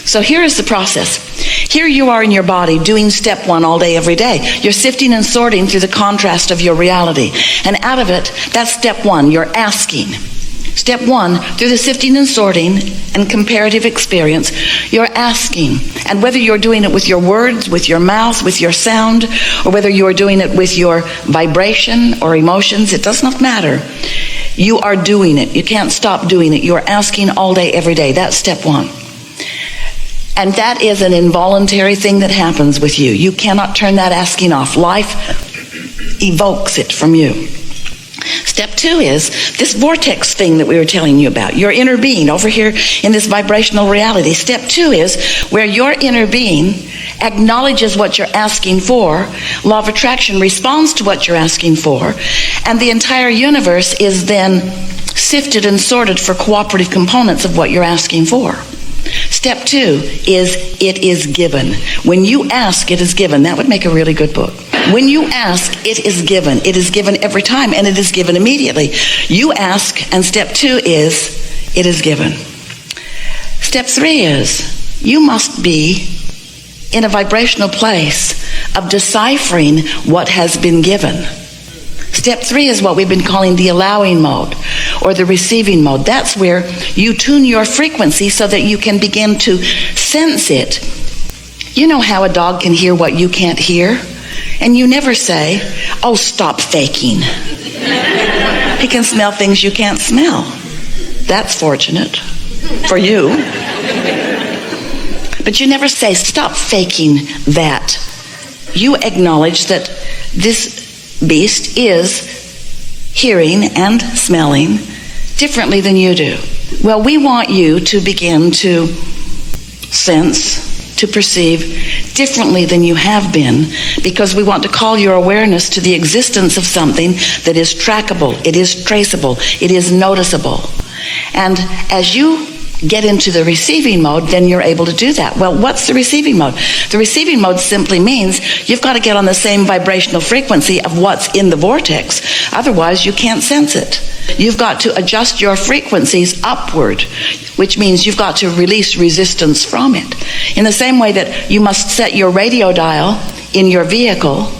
So here is the process. Here you are in your body doing step one all day, every day. You're sifting and sorting through the contrast of your reality. And out of it, that's step one, you're asking. Step one, through the sifting and sorting and comparative experience, you're asking. And whether you're doing it with your words, with your mouth, with your sound, or whether you're doing it with your vibration or emotions, it does not matter. You are doing it. You can't stop doing it. You're asking all day, every day. That's step one. And that is an involuntary thing that happens with you. You cannot turn that asking off. Life evokes it from you. Step two is this vortex thing that we were telling you about, your inner being over here in this vibrational reality. Step two is where your inner being acknowledges what you're asking for, law of attraction responds to what you're asking for, and the entire universe is then sifted and sorted for cooperative components of what you're asking for. Step two is it is given. When you ask, it is given. That would make a really good book. When you ask, it is given. It is given every time, and it is given immediately. You ask, and step two is it is given. Step three is you must be in a vibrational place of deciphering what has been given. Step three is what we've been calling the allowing mode or the receiving mode. That's where you tune your frequency so that you can begin to sense it. You know how a dog can hear what you can't hear? And you never say, oh, stop faking. He can smell things you can't smell. That's fortunate for you. But you never say, stop faking that. You acknowledge that this beast is hearing and smelling differently than you do. Well, we want you to begin to sense, to perceive differently than you have been, because we want to call your awareness to the existence of something that is trackable, it is traceable, it is noticeable. And as you get into the receiving mode, then you're able to do that. Well, what's the receiving mode? The receiving mode simply means you've got to get on the same vibrational frequency of what's in the vortex. Otherwise, you can't sense it. You've got to adjust your frequencies upward, which means you've got to release resistance from it. In the same way that you must set your radio dial in your vehicle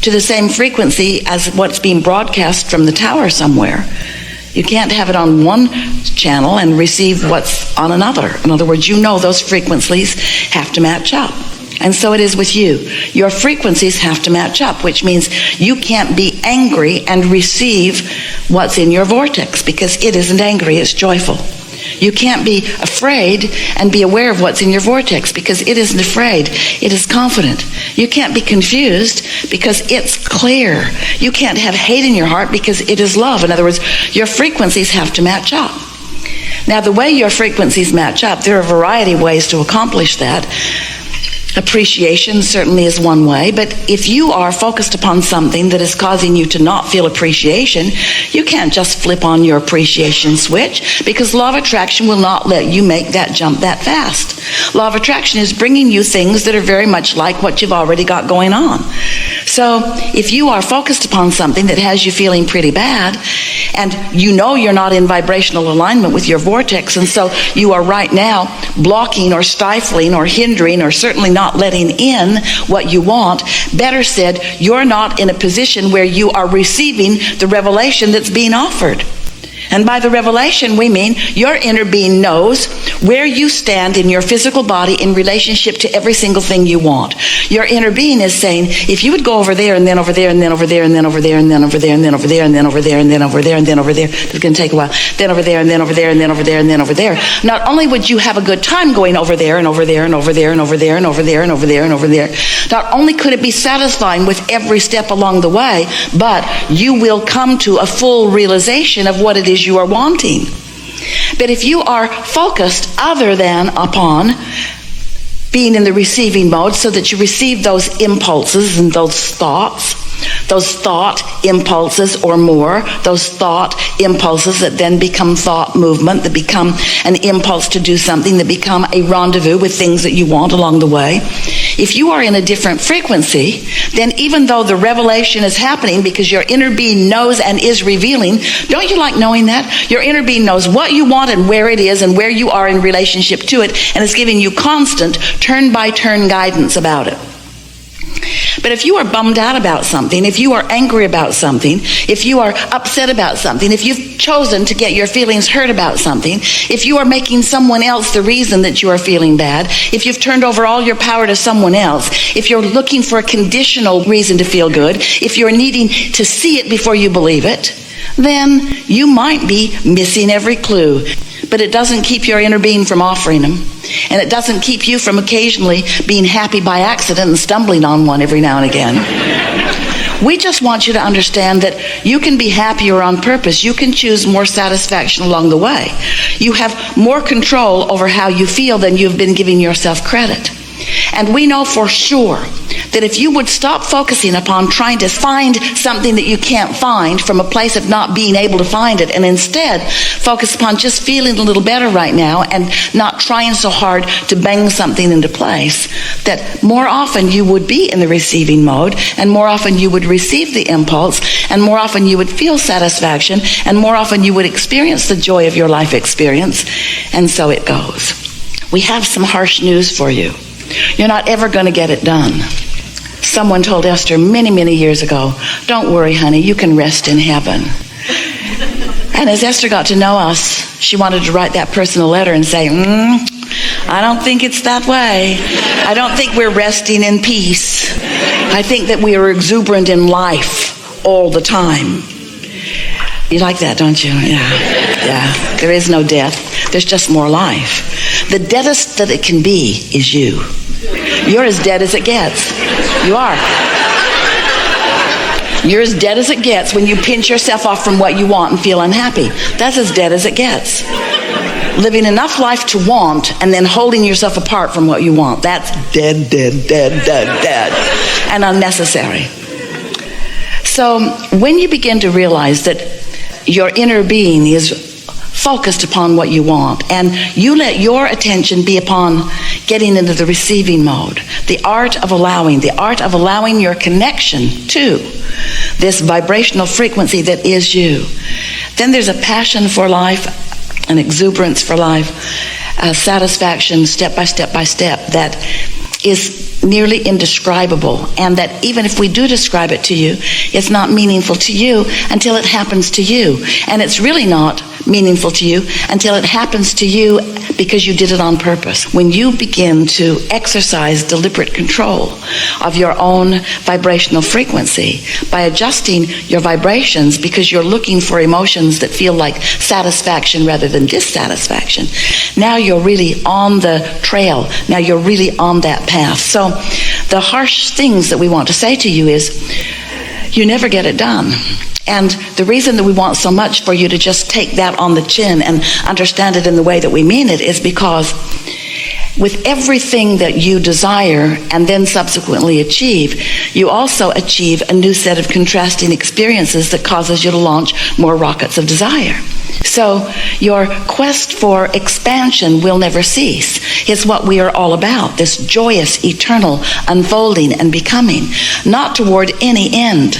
to the same frequency as what's being broadcast from the tower somewhere. You can't have it on one channel and receive what's on another. In other words, you know those frequencies have to match up. And so it is with you. Your frequencies have to match up, which means you can't be angry and receive what's in your vortex, because it isn't angry, it's joyful. You can't be afraid and be aware of what's in your vortex, because it isn't afraid, it is confident. You can't be confused because it's clear. You can't have hate in your heart because it is love. In other words, your frequencies have to match up. Now, the way your frequencies match up, there are a variety of ways to accomplish that. Appreciation certainly is one way, but if you are focused upon something that is causing you to not feel appreciation, you can't just flip on your appreciation switch, because law of attraction will not let you make that jump that fast. Law of attraction is bringing you things that are very much like what you've already got going on. So if you are focused upon something that has you feeling pretty bad, and you know you're not in vibrational alignment with your vortex, and so you are right now blocking or stifling or hindering or certainly not letting in what you want. Better said, you're not in a position where you are receiving the revelation that's being offered. And by the revelation, we mean your inner being knows where you stand in your physical body in relationship to every single thing you want. Your inner being is saying, if you would go over there and then over there and then over there and then over there and then over there and then over there and then over there and then over there and then over there, it's going to take a while, then over there and then over there and then over there and then over there. Not only would you have a good time going over there and over there and over there and over there and over there and over there and over there, not only could it be satisfying with every step along the way, but you will come to a full realization of what it is you are wanting. But if you are focused other than upon being in the receiving mode, so that you receive those impulses and those thought impulses or more, those thought impulses that then become thought movement, that become an impulse to do something, that become a rendezvous with things that you want along the way. If you are in a different frequency, then even though the revelation is happening because your inner being knows and is revealing, don't you like knowing that? Your inner being knows what you want and where it is and where you are in relationship to it, and is giving you constant turn-by-turn guidance about it. But if you are bummed out about something, if you are angry about something, if you are upset about something, if you've chosen to get your feelings hurt about something, if you are making someone else the reason that you are feeling bad, if you've turned over all your power to someone else, if you're looking for a conditional reason to feel good, if you're needing to see it before you believe it, then you might be missing every clue. But it doesn't keep your inner being from offering them. And it doesn't keep you from occasionally being happy by accident and stumbling on one every now and again. We just want you to understand that you can be happier on purpose. You can choose more satisfaction along the way. You have more control over how you feel than you've been giving yourself credit. And we know for sure that if you would stop focusing upon trying to find something that you can't find from a place of not being able to find it, and instead focus upon just feeling a little better right now and not trying so hard to bang something into place, that more often you would be in the receiving mode, and more often you would receive the impulse, and more often you would feel satisfaction, and more often you would experience the joy of your life experience. And so it goes. We have some harsh news for you. You're not ever going to get it done. Someone told Esther many, many years ago, "Don't worry, honey, you can rest in heaven." And as Esther got to know us, she wanted to write that person a letter and say, I don't think it's that way. I don't think we're resting in peace. I think that we are exuberant in life all the time. You like that, don't you? Yeah. There is no death. There's just more life. The deadest that it can be is you. You're as dead as it gets. You are. You're as dead as it gets when you pinch yourself off from what you want and feel unhappy. That's as dead as it gets. Living enough life to want and then holding yourself apart from what you want. That's dead, dead, dead, dead, dead. And unnecessary. So when you begin to realize that your inner being is focused upon what you want, and you let your attention be upon getting into the receiving mode, the art of allowing your connection to this vibrational frequency that is you, then there's a passion for life, an exuberance for life, a satisfaction step by step by step that is nearly indescribable, and that even if we do describe it to you, it's not meaningful to you until it happens to you. And it's really not meaningful to you until it happens to you because you did it on purpose. When you begin to exercise deliberate control of your own vibrational frequency by adjusting your vibrations because you're looking for emotions that feel like satisfaction rather than dissatisfaction, now you're really on the trail. Now you're really on that path. So the harsh things that we want to say to you is, you never get it done. And the reason that we want so much for you to just take that on the chin and understand it in the way that we mean it is because with everything that you desire and then subsequently achieve, you also achieve a new set of contrasting experiences that causes you to launch more rockets of desire. So your quest for expansion will never cease. It's what we are all about, this joyous, eternal unfolding and becoming, not toward any end,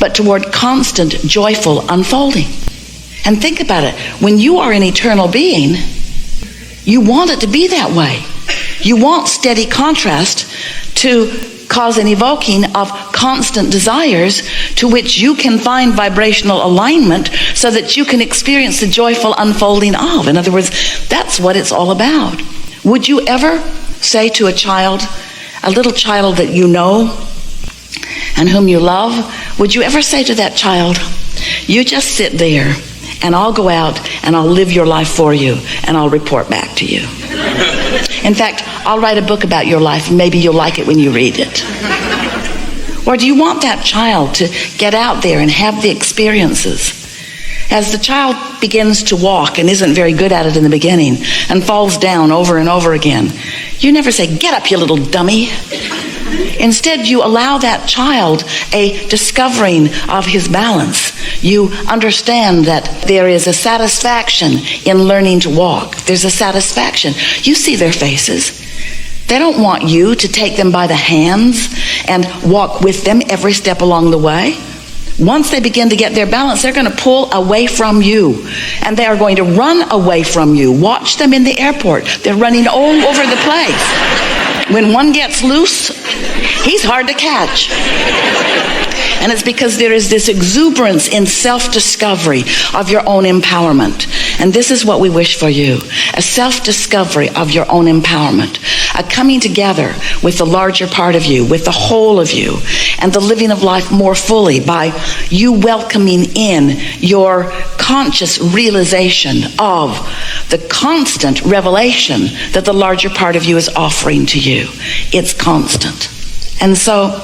but toward constant, joyful unfolding. And think about it. When you are an eternal being, you want it to be that way. You want steady contrast to cause an evoking of constant desires to which you can find vibrational alignment so that you can experience the joyful unfolding of. In other words, that's what it's all about. Would you ever say to a child, a little child that you know and whom you love, would you ever say to that child, you just sit there and I'll go out and I'll live your life for you and I'll report back to you. In fact, I'll write a book about your life and maybe you'll like it when you read it. Or do you want that child to get out there and have the experiences? As the child begins to walk and isn't very good at it in the beginning and falls down over and over again, you never say, get up, you little dummy. Instead, you allow that child a discovering of his balance. You understand that there is a satisfaction in learning to walk. There's a satisfaction. You see their faces. They don't want you to take them by the hands and walk with them every step along the way. Once they begin to get their balance, they're going to pull away from you, and they are going to run away from you. Watch them in the airport. They're running all over the place. When one gets loose, he's hard to catch. And it's because there is this exuberance in self-discovery of your own empowerment. And this is what we wish for you: a self-discovery of your own empowerment, a coming together with the larger part of you, with the whole of you, and the living of life more fully by you welcoming in your conscious realization of the constant revelation that the larger part of you is offering to you. It's constant. And so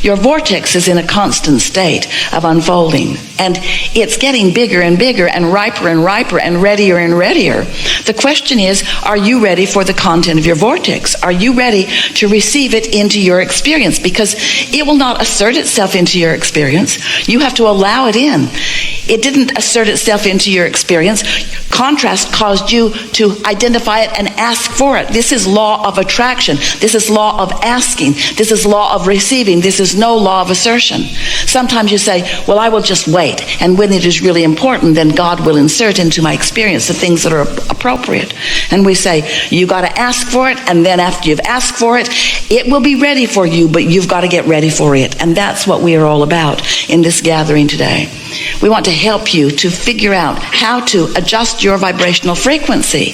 your vortex is in a constant state of unfolding, and it's getting bigger and bigger and riper and readier and readier. The question is, are you ready for the content of your vortex? Are you ready to receive it into your experience? Because it will not assert itself into your experience. You have to allow it in. It didn't assert itself into your experience. Contrast caused you to identify it and ask for it. This is law of attraction. This is law of asking. This is law of receiving. This is no law of assertion. Sometimes you say, well, I will just wait. And when it is really important, then God will insert into my experience the things that are appropriate. And we say, you got to ask for it. And then after you've asked for it, it will be ready for you, but you've got to get ready for it. And that's what we are all about in this gathering today. We want to help you to figure out how to adjust your vibrational frequency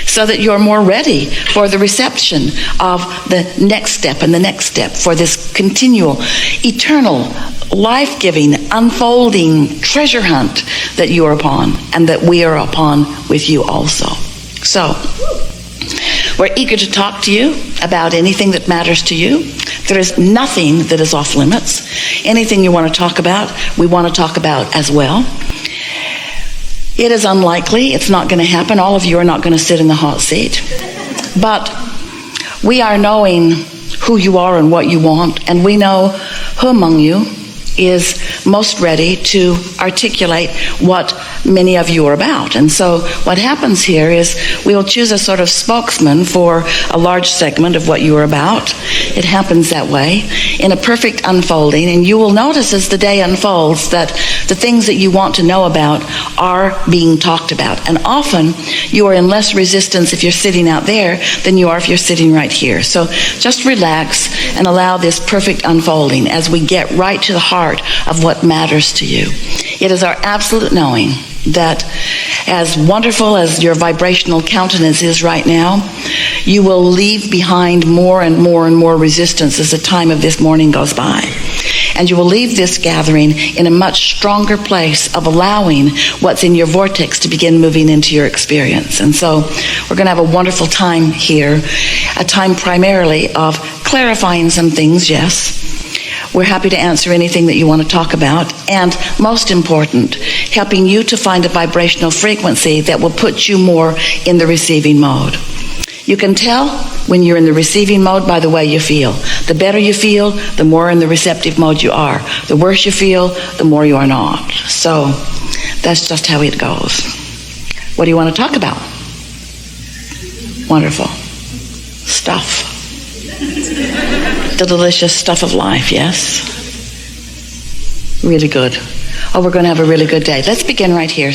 so that you're more ready for the reception of the next step and the next step, for this continual, eternal, life-giving, unfolding treasure hunt that you are upon and that we are upon with you also. So, we're eager to talk to you about anything that matters to you. There is nothing that is off limits. Anything you want to talk about, we want to talk about as well. It is unlikely, it's not going to happen. All of you are not going to sit in the hot seat. But we are knowing who you are and what you want, and we know who among you is most ready to articulate what many of you are about. And so what happens here is we will choose a sort of spokesman for a large segment of what you are about. It happens that way in a perfect unfolding, and you will notice as the day unfolds that the things that you want to know about are being talked about. And often you are in less resistance if you're sitting out there than you are if you're sitting right here. So just relax and allow this perfect unfolding as we get right to the heart of what matters to you. It is our absolute knowing that as wonderful as your vibrational countenance is right now, you will leave behind more and more and more resistance as the time of this morning goes by. And you will leave this gathering in a much stronger place of allowing what's in your vortex to begin moving into your experience. And so we're going to have a wonderful time here, a time primarily of clarifying some things, yes. We're happy to answer anything that you want to talk about. And most important, helping you to find a vibrational frequency that will put you more in the receiving mode. You can tell when you're in the receiving mode by the way you feel. The better you feel, the more in the receptive mode you are. The worse you feel, the more you are not. So that's just how it goes. What do you want to talk about? Wonderful. Stuff. The delicious stuff of life, yes? Really good. Oh, we're going to have a really good day. Let's begin right here.